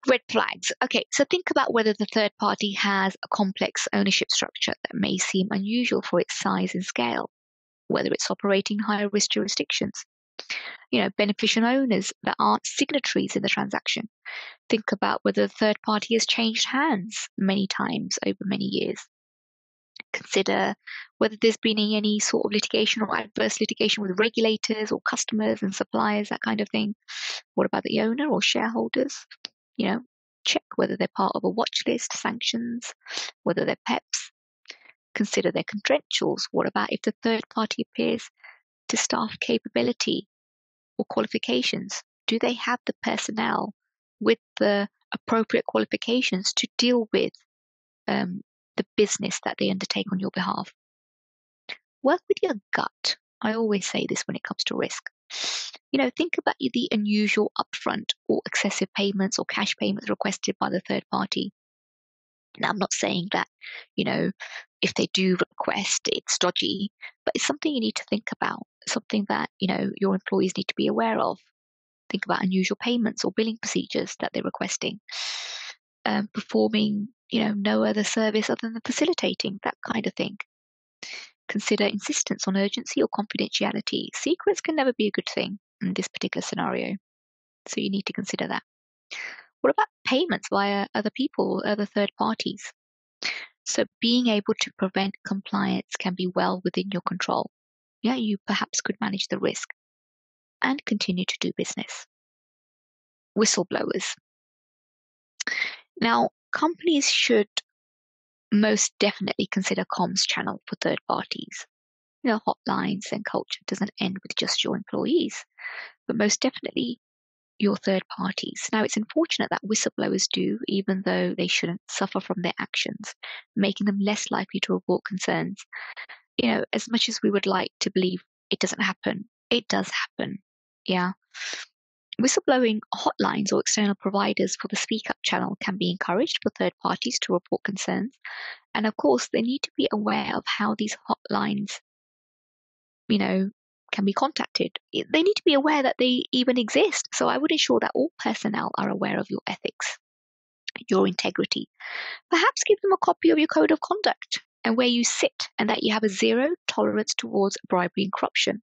Red flags. Okay, so think about whether the third party has a complex ownership structure that may seem unusual for its size and scale, whether it's operating higher risk jurisdictions, beneficial owners that aren't signatories in the transaction. Think about whether the third party has changed hands many times over many years. Consider whether there's been any sort of litigation or adverse litigation with regulators or customers and suppliers, that kind of thing. What about the owner or shareholders? Check whether they're part of a watch list, sanctions, whether they're PEPs. Consider their credentials. What about if the third party appears to staff capability or qualifications? Do they have the personnel with the appropriate qualifications to deal with the business that they undertake on your behalf? Work with your gut. I always say this when it comes to risk. Think about the unusual upfront or excessive payments or cash payments requested by the third party. Now, I'm not saying that, if they do request, it's dodgy, but it's something you need to think about, something that, your employees need to be aware of. Think about unusual payments or billing procedures that they're requesting, performing, no other service other than facilitating, that kind of thing. Consider insistence on urgency or confidentiality. Secrets can never be a good thing in this particular scenario, so you need to consider that. What about payments via other people, other third parties? So being able to prevent compliance can be well within your control. Yeah, you perhaps could manage the risk and continue to do business. Whistleblowers. Now, companies should most definitely consider comms channel for third parties. Hotlines and culture doesn't end with just your employees, but most definitely your third parties. Now, it's unfortunate that whistleblowers do, even though they shouldn't, suffer from their actions, making them less likely to report concerns. As much as we would like to believe it doesn't happen, it does happen. Yeah. Whistleblowing hotlines or external providers for the Speak Up channel can be encouraged for third parties to report concerns. And of course, they need to be aware of how these hotlines, can be contacted. They need to be aware that they even exist. So I would ensure that all personnel are aware of your ethics, your integrity. Perhaps give them a copy of your code of conduct and where you sit, and that you have a zero tolerance towards bribery and corruption,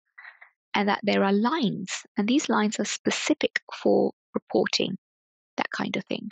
and that there are lines, and these lines are specific for reporting, that kind of thing.